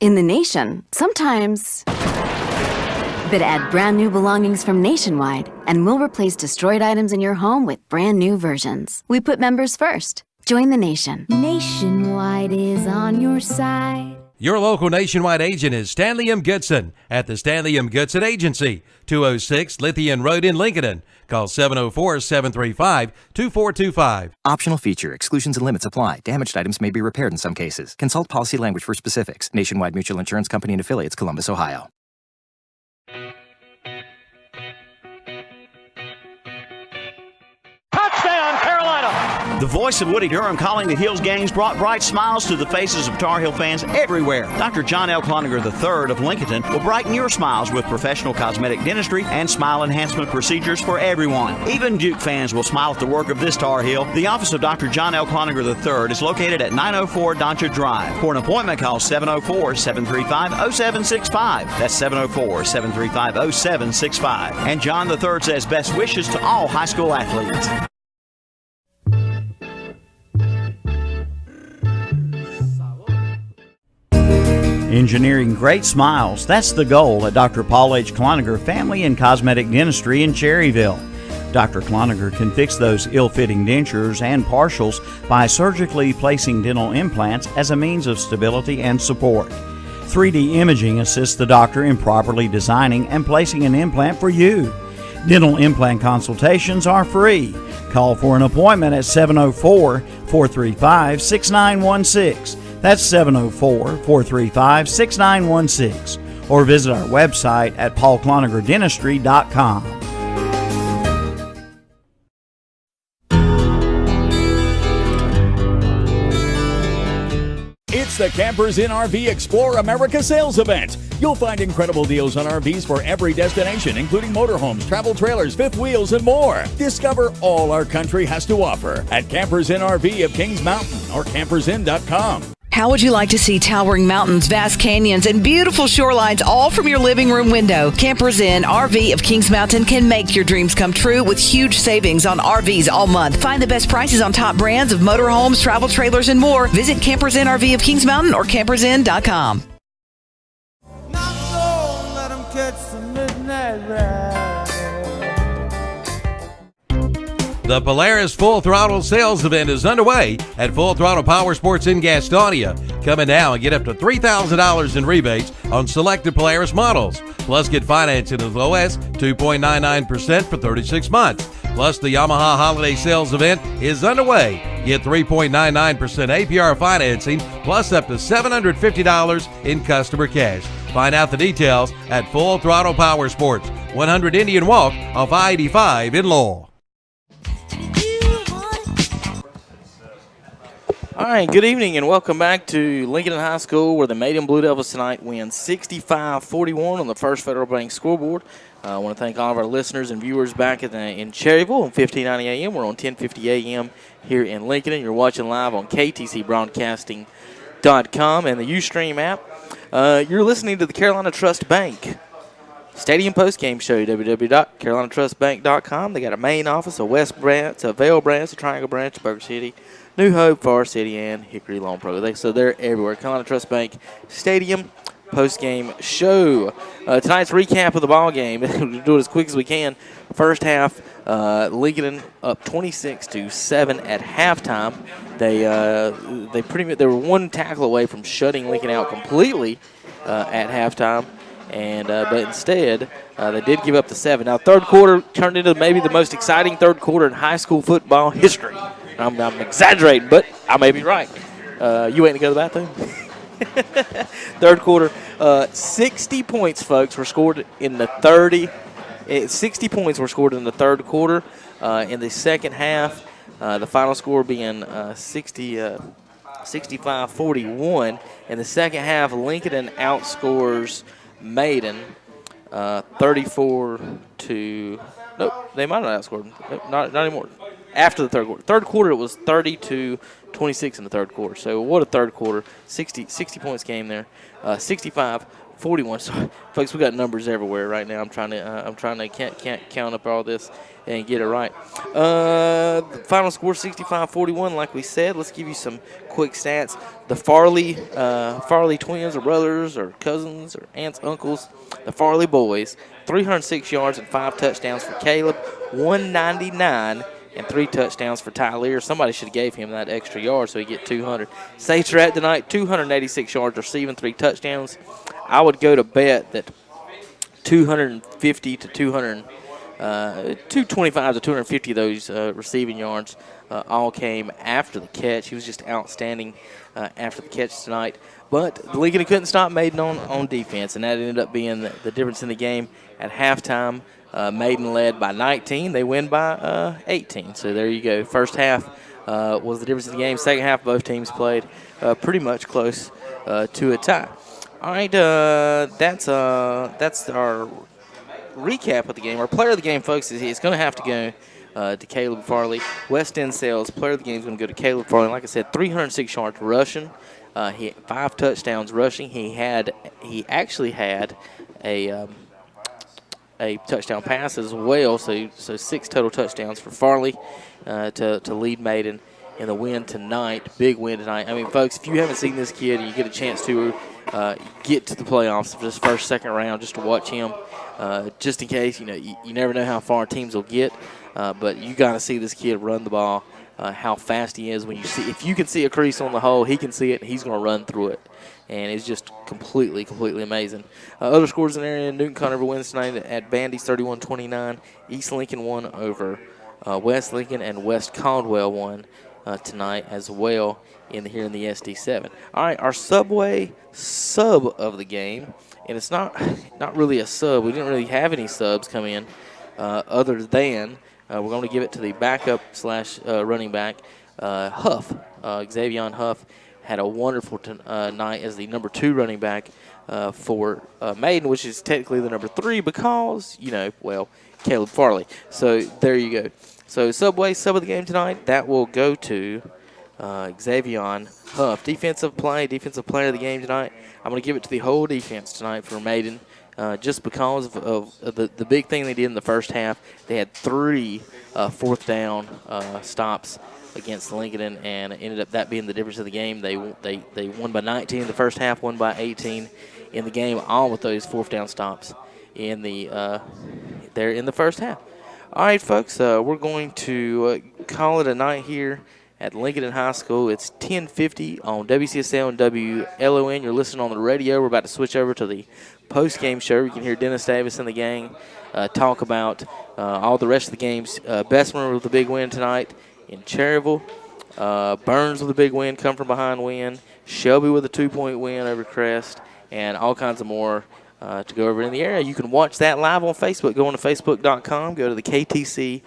In the nation, sometimes. But add brand new belongings from Nationwide, and we'll replace destroyed items in your home with brand new versions. We put members first. Join the nation. Nationwide is on your side. Your local Nationwide agent is Stanley M. Goodson at the Stanley M. Goodson Agency, 206 Lithian Road in Lincoln. Call 704-735-2425. Optional feature. Exclusions and limits apply. Damaged items may be repaired in some cases. Consult policy language for specifics. Nationwide Mutual Insurance Company and Affiliates, Columbus, Ohio. Touchdown, Carolina! The voice of Woody Durham calling the Hills games brought bright smiles to the faces of Tar Heel fans everywhere. Dr. John L. Cloninger III of Lincolnton will brighten your smiles with professional cosmetic dentistry and smile enhancement procedures for everyone. Even Duke fans will smile at the work of this Tar Heel. The office of Dr. John L. Cloninger III is located at 904 Doncha Drive. For an appointment, call 704-735-0765. That's 704-735-0765. And John III says best wishes to all high school athletes. Engineering great smiles, that's the goal at Dr. Paul H. Cloninger Family and Cosmetic Dentistry in Cherryville. Dr. Cloninger can fix those ill-fitting dentures and partials by surgically placing dental implants as a means of stability and support. 3D imaging assists the doctor in properly designing and placing an implant for you. Dental implant consultations are free. Call for an appointment at 704-435-6916. That's 704-435-6916. Or visit our website at paulcloningerdentistry.com. It's the Campers in RV Explore America sales event. You'll find incredible deals on RVs for every destination, including motorhomes, travel trailers, fifth wheels, and more. Discover all our country has to offer at Campers in RV of Kings Mountain or campersin.com. How would you like to see towering mountains, vast canyons, and beautiful shorelines all from your living room window? Campers Inn RV of Kings Mountain can make your dreams come true with huge savings on RVs all month. Find the best prices on top brands of motorhomes, travel trailers, and more. Visit Campers Inn RV of Kings Mountain or campersin.com. Let 'em catch the midnight ride. The Polaris Full Throttle Sales Event is underway at Full Throttle Power Sports in Gastonia. Come in now and get up to $3,000 in rebates on selected Polaris models. Plus, get financing as low as 2.99% for 36 months. Plus, the Yamaha Holiday Sales Event is underway. Get 3.99% APR financing, plus up to $750 in customer cash. Find out the details at Full Throttle Power Sports, 100 Indian Walk off I-85 in Lowell. All right, good evening and welcome back to Lincolnton High School, where the Maiden Blue Devils tonight win 65-41 on the First Federal Bank scoreboard. I want to thank all of our listeners and viewers back in Cherryville on 1590 AM. We're on 1050 AM here in Lincoln, and you're watching live on KTCBroadcasting.com and the Ustream app. You're listening to the Carolina Trust Bank Stadium Postgame Show, www.carolinatrustbank.com. They got a main office, a West branch, a Vale branch, a Triangle branch, Burger City, New Hope, Forest City, and Hickory Lawn Pro. So they're everywhere. Carolina Trust Bank Stadium Postgame Show. Tonight's recap of the ball game. We'll do it as quick as we can. First half, Lincoln up 26-7 at halftime. They were one tackle away from shutting Lincoln out completely at halftime. But instead, they did give up the 7. Now, third quarter turned into maybe the most exciting third quarter in high school football history. I'm exaggerating, but I may be right. You waiting to go to the bathroom? Third quarter, 60 points, folks, were scored in the 60 points were scored in the third quarter. In the second half, the final score being 65-41. In the second half, Lincoln outscores Maiden 34 to – nope, they might not have outscored. Nope, not anymore. After the third quarter. Third quarter, it was 30-26 in the third quarter. So what a third quarter. 60 points game there. 65-41. So, folks, we got numbers everywhere right now. I'm trying to can't count up all this and get it right. The final score 65-41, like we said. Let's give you some quick stats. The Farley twins or brothers or cousins or aunts, uncles, the Farley boys, 306 yards and 5 touchdowns for Caleb, 199 and 3 touchdowns for Ty Lear. Somebody should have gave him that extra yard so he get 200. Saints are at tonight, 286 yards receiving, 3 touchdowns. I would go to bet that 250 to 225 to 250 of those receiving yards all came after the catch. He was just outstanding after the catch tonight. But Lincoln couldn't stop Maiden on defense, and that ended up being the difference in the game. At halftime, Maiden led by 19. They win by 18. So there you go. First half was the difference in the game. Second half, both teams played pretty much close to a tie. All right, that's our recap of the game. Our player of the game, folks, is going to have to go to Caleb Farley. West End Sales player of the game is going to go to Caleb Farley. Like I said, 306 yards rushing. He had 5 touchdowns rushing. He actually had a touchdown pass as well. So 6 total touchdowns for Farley to lead Maiden in the win tonight. Big win tonight. I mean, folks, if you haven't seen this kid and you get a chance to get to the playoffs for this first, second round just to watch him, just in case, you never know how far teams will get. But you got to see this kid run the ball, how fast he is. If you can see a crease on the hole, he can see it, and he's going to run through it. And it's just completely amazing. Other scores in the area, Newton Conover wins tonight at Bandy's 31-29. East Lincoln won over West Lincoln, and West Caldwell won tonight as well here in the SD7. All right, our Subway sub of the game, and it's not really a sub. We didn't really have any subs come in other than we're going to give it to the backup / running back, Huff. Xavier Huff had a wonderful night as the number 2 running back for Maiden, which is technically the number 3 because, Caleb Farley. So there you go. So Subway sub of the game tonight, that will go to Xavier Huff. Defensive player of the game tonight, I'm going to give it to the whole defense tonight for Maiden. Just because of the big thing they did in the first half. They had 3 fourth down stops against Lincoln, and it ended up that being the difference of the game. They won by 19 in the first half, won by 18 in the game, all with those fourth down stops in the first half. All right, folks, we're going to call it a night here at Lincolnton High School. It's 10:50 on WCSL and WLON. You're listening on the radio. We're about to switch over to the post-game show. You can hear Dennis Davis and the gang talk about all the rest of the games. Bessemer with a big win tonight in Cherryville. Burns with a big win, come from behind win. Shelby with a 2-point win over Crest, and all kinds of more to go over in the area. You can watch that live on Facebook. Go on to Facebook.com. Go to the KTC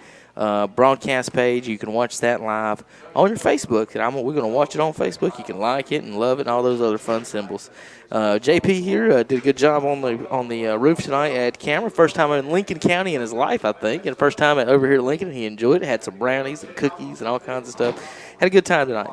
broadcast page. You can watch that live on your Facebook. And we're going to watch it on Facebook. You can like it and love it and all those other fun symbols. JP here did a good job on the roof tonight at camera. First time in Lincoln County in his life, I think. And first time over here at Lincoln. He enjoyed it. Had some brownies and cookies and all kinds of stuff. Had a good time tonight.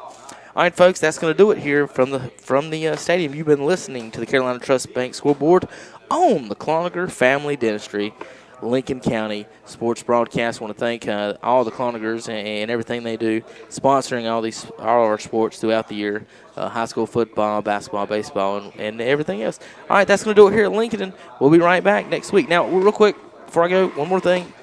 All right, folks, that's going to do it here from the stadium. You've been listening to the Carolina Trust Bank scoreboard on the Cloninger Family Dentistry Lincoln County sports broadcast. I want to thank all the Clonigers and everything they do, sponsoring all our sports throughout the year, high school football, basketball, baseball, and everything else. All right, that's going to do it here at Lincolnton. We'll be right back next week. Now, real quick, before I go, one more thing.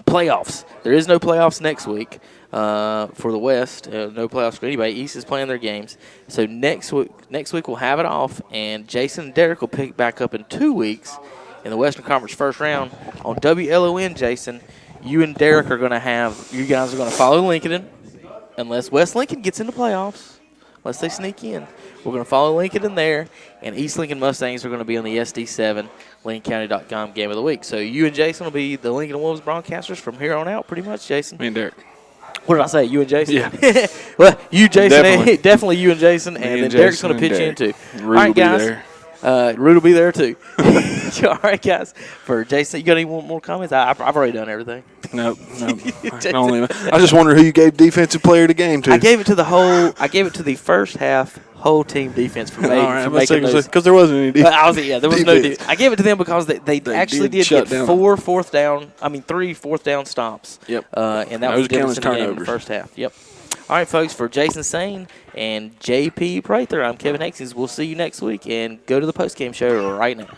Playoffs. There is no playoffs next week. For the West, no playoffs for anybody. East is playing their games. So next week we'll have it off, and Jason and Derek will pick back up in 2 weeks in the Western Conference first round on WLON. Jason, you and Derek you guys are going to follow Lincoln unless West Lincoln gets into playoffs, unless they sneak in. We're going to follow Lincoln in there, and East Lincoln Mustangs are going to be on the SD7 LincolnCounty.com game of the week. So you and Jason will be the Lincoln Wolves broadcasters from here on out, pretty much, Jason. Me and Derek. What did I say? You and Jason? Yeah. Well, you, Jason, definitely you and Jason, and then Derek's going to pitch in too. Rude all right, guys. Rude will be there too. All right, guys. For Jason, you got any more comments? I've already done everything. Nope. I just wonder who you gave defensive player of the game to. I gave it to the first half whole team defense for Maiden. All right, because there wasn't any defense. There was no defense. I gave it to them because they actually did get 3 fourth down stops. Yep. And that was the difference in the game in the first half. Yep. All right, folks, for Jason Sane and JP Prather, I'm Kevin Hastings. We'll see you next week, and go to the postgame show right now.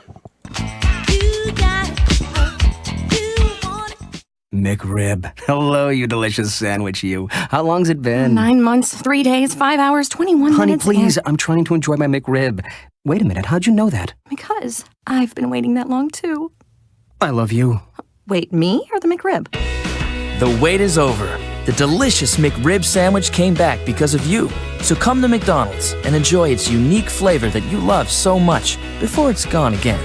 McRib. Hello, you delicious sandwich, you. How long's it been? 9 months, 3 days, 5 hours, 21 Honey, minutes. Honey, please, I'm trying to enjoy my McRib. Wait a minute, how'd you know that? Because I've been waiting that long, too. I love you. Wait, me or the McRib? The wait is over. The delicious McRib sandwich came back because of you. So come to McDonald's and enjoy its unique flavor that you love so much before it's gone again.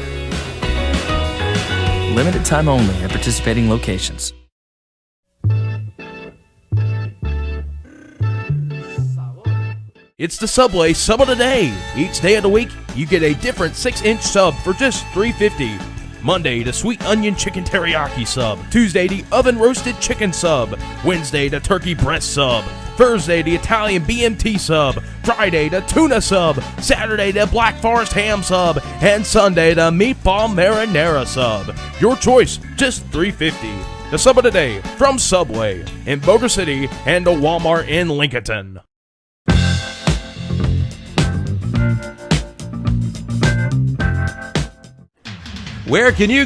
Limited time only at participating locations. It's the Subway Sub of the Day. Each day of the week, you get a different 6-inch sub for just $3.50. Monday, the sweet onion chicken teriyaki sub. Tuesday, the oven roasted chicken sub. Wednesday, the turkey breast sub. Thursday, the Italian BMT sub. Friday, the tuna sub. Saturday, the Black Forest ham sub. And Sunday, the meatball marinara sub. Your choice, just $3.50. The Sub of the Day from Subway in Boulder City and the Walmart in Lincolnton. Where can you